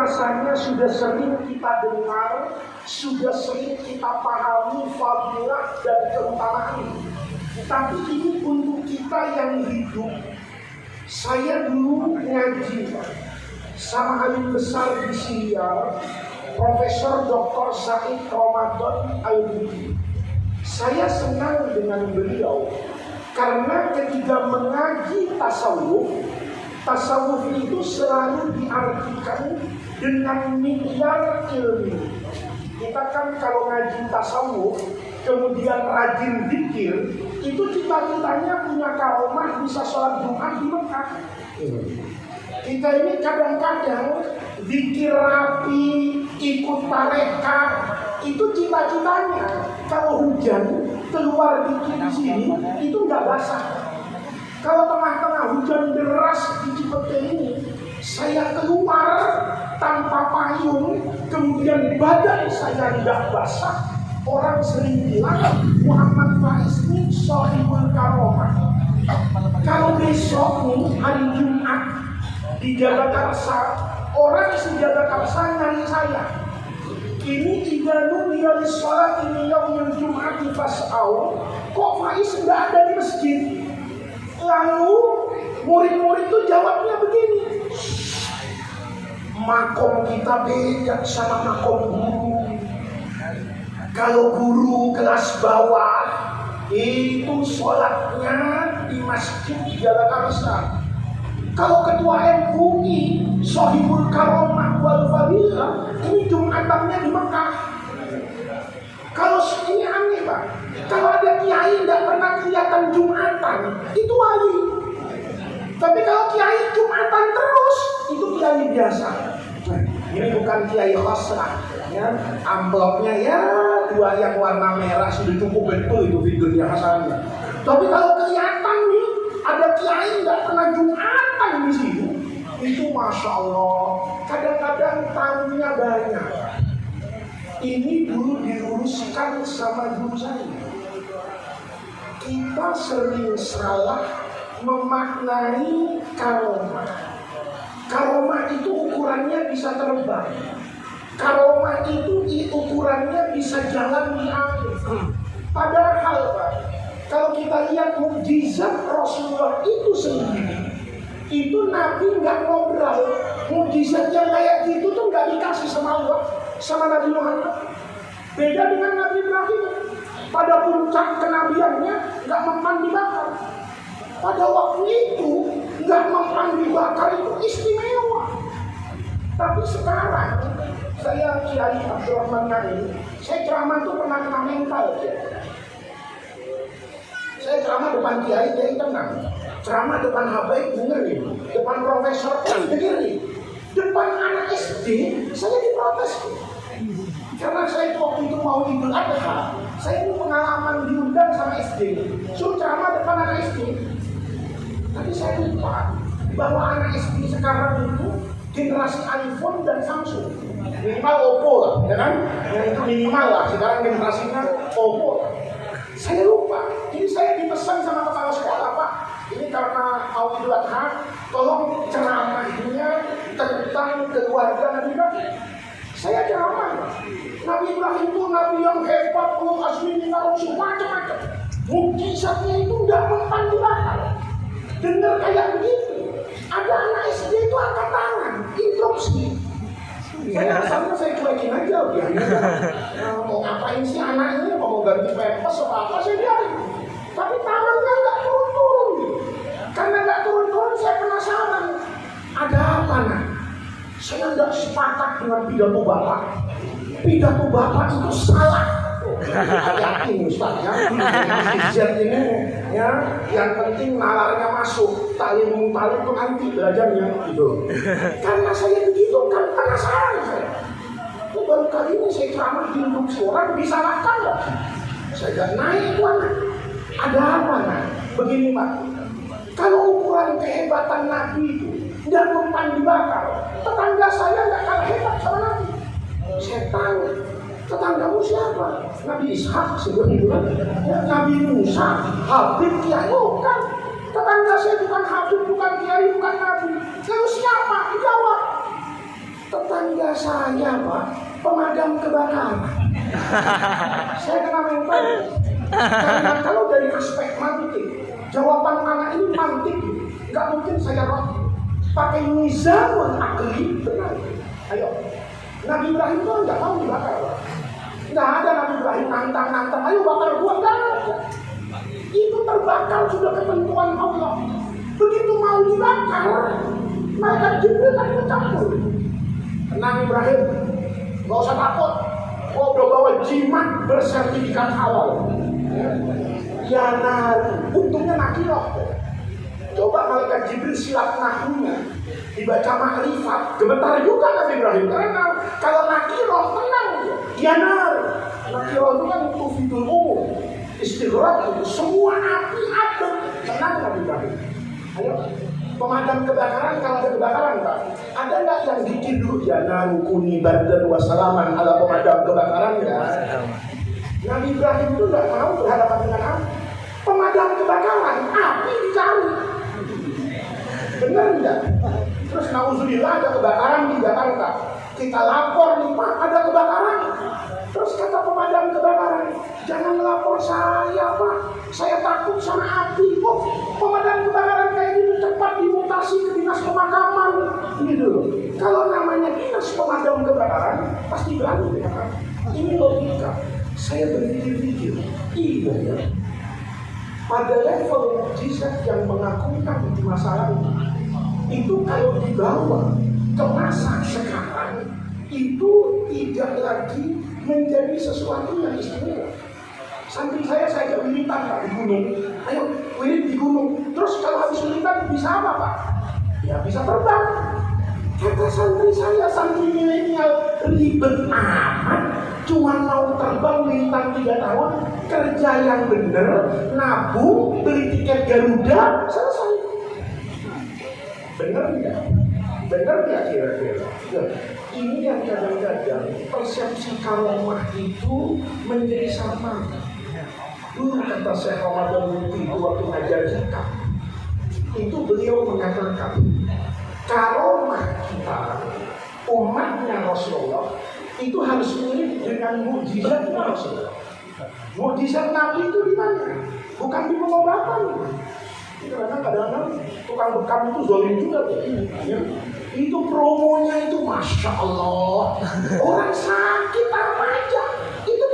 rasanya sudah sering kita dengar, sudah sering kita pahami fadilah dan keutamaan. Tapi ini untuk kita yang hidup. Saya dulu ngaji sama alim besar di Syria, Profesor Dr. Said Ramadan Al-Budi. Saya senang dengan beliau karena ketika mengaji tasawuf, tasawuf itu selalu diartikan dengan mikdar ilmu. Kita kan kalau ngaji tasawuf, kemudian rajin zikir, itu cita-citanya punya karomah bisa sholat Jumat di Mekah. Kita ini kadang-kadang zikir rapi, ikut tarekat, itu cita-citanya. Kalau hujan, keluar zikir di sini, itu nggak basah. Kalau tengah-tengah hujan deras di Cipete ini, saya keluar tanpa payung, kemudian badan saya tidak basah. Orang sering bilang Muhammad Faiz ini shahibul karomah. Kalau besok nih hari Jumat di Jagakarsa, orang di Jagakarsa nyari saya. Ini tidak nuniyal sholat ini yang Jumat di Fas'au. Kok Faiz nggak ada di masjid? Lalu murid-murid itu jawabnya begini, makom kita beda sama makom guru. Kalau guru kelas bawah itu sholatnya di masjid di Jagakarsa. Kalau ketua MUI Sohibul Karomah wal Fadilah, ini Jumatannya di Mekah. Kalau ini aneh Pak, kalau ada kiai tidak pernah kelihatan Jumatan, itu wali. Tapi kalau kiai Jumatan terus, itu kiai biasa. Nah, ini bukan kiai khosrah, ya. Amplopnya ya dua yang warna merah sudah cukup betul itu figurnya Hasannya. Tapi kalau kelihatan nih, ada kiai tidak pernah Jumatan di sini, itu masya Allah. Kadang-kadang tamunya banyak. Ini dulu diluruskan sama guru saya. Kita sering salah memaknai karomah. Karomah itu ukurannya bisa terbang. Karomah itu ukurannya bisa jalan di angin. Padahal Pak, kalau kita lihat mukjizat Rasulullah itu sendiri, itu Nabi nggak ngobrol. Mukjizat yang kayak gitu tuh nggak dikasih sama Allah, sama Nabi Muhammad. Beda dengan Nabi Ibrahim, pada puncak kenabiannya nggak mempan dibakar. Pada waktu itu nggak mempan dibakar itu istimewa. Tapi sekarang saya Kiai Abdurrahman Naim, saya ceramah tuh pernah kena mental ya. Saya ceramah depan Kiai tenang, ceramah depan habaib dengerin, depan profesor dengerin, depan anak SD saya diprotes. Karena saya waktu itu mau Idul Adha, saya itu pengalaman diundang sama SD, suruh ceramah depan anak SD. Tapi saya lupa bahwa anak SD sekarang itu generasi iPhone dan Samsung, minimal Oppo lah, ya kan? Yang itu minimal lah. Sekarang generasinya Oppo. Saya lupa. Ini saya dipesan sama kepala sekolah, Pak. Ini karena mau Idul Adha, tolong ceramahnya tentang keluarga Nabi Ibrahim. Saya ceramah. Nabi Ibrahim itu nabi yang hebat, ulul azmi minar rusul, macam-macam. Mukjizatnya itu nggak mempan dibakar. Dengar kayak begitu, ada anak SD itu angkat tangan, interupsi. Saya rasanya saya cuekin aja, mau ngapain sih anak ini, mau ganti pempes atau apa, saya biarin. Tapi tangannya nggak turun-turun. Karena nggak turun-turun, saya penasaran. Ada apa nak? Saya nggak sepakat dengan pidato Bapak. Pidato Bapak itu salah. Yakin Ustaz ya, Z ini ya, yang penting nalarnya masuk, tali mengutali itu nanti belajarnya gitu. Karena saya begitu kan penasaran saya. Baru kali ini saya ceramah di induksi orang disalahkan loh. Saya naik anak. Ada apa nak? Begini Pak, kalau ukuran kehebatan Nabi itu tidak mempan dibakar, tetangga saya nggak kalah hebat sama Nabi. Saya tanya, tetanggamu siapa? Nabi Ishak sebetulnya, Nabi Musa, Habib, Kiai, bukan. Tetangga saya bukan Habib, bukan Kiai, bukan Nabi. Lalu siapa? Dijawab. Tetangga saya Pak, pemadam kebakaran. Saya kena mental. Karena kalau dari aspek mantik, jawaban anak ini mantik, nggak mungkin saya roti. Pakai mizanul akli, benar. Ayo, Nabi Ibrahim itu nggak mau dibakar. Nggak ada Nabi Ibrahim nantang-nantang, ayo bakar gua, nggak ada. Itu terbakar sudah ketentuan Allah. Begitu mau dibakar, malaikat Jibril kan mencampur. Nabi Ibrahim, nggak usah takut. Gua udah bawa jimat bersertifikat halal. Ya untungnya nakiroh. Coba malaikat Jibril silap nahunya, dibaca makrifat, gemetar juga Nabi Ibrahim. Karena kalau nakiroh tenang dia. Ya nakiroh itu kan tufidul umum, istighraq itu semua api ada, tenang Nabi Ibrahim. Ayo, pemadam kebakaran kalau ada kebakaran Pak, ada nggak yang zikir dulu ya narukuni bardan wassalaman ala pemadam kebakaran ya? Nabi Ibrahim itu nggak mau berhadapan dengan api. Pemadam kebakaran, api dicari. Benar enggak? Terus nauzubillah ada kebakaran di Jakarta. Kita lapor nih Pak, ada kebakaran. Terus kata pemadam kebakaran, jangan lapor saya Pak, saya takut sama api. Kok pemadam kebakaran kayak gini cepat dimutasi ke dinas pemakaman gitu. Kalau namanya dinas pemadam kebakaran pasti berani ya kan? Ini logika. Saya berpikir-pikir, iya ya. Pada level mukjizat yang mengagumkan di masa lalu, itu kalau dibawa ke masa sekarang, itu tidak lagi menjadi sesuatu yang istimewa. Samping saya ke wilitan Pak di gunung. Ayo, wilit di gunung. Terus kalau habis wilitan bisa apa Pak? Ya bisa terbang. Kata santri saya, santri milenial, ribet amat. Cuma mau terbang wilitan 3 tahun, kerja yang bener, nabung, beli tiket Garuda, selesai. Bener nggak? Bener nggak kira-kira? Ini yang kadang-kadang persepsi karomah itu menjadi sama. Dulu kata Syekh Ramadan Lutfi waktu ngajar kita, itu beliau mengatakan karomah kita, umatnya Rasulullah, itu harus mirip dengan mukjizatnya Rasulullah. Mukjizat Nabi itu di mana? Bukan di pengobatan. Karena kadang-kadang tukang bekam itu zolim juga ya. Itu promonya itu Masya Allah. Orang sakit apa aja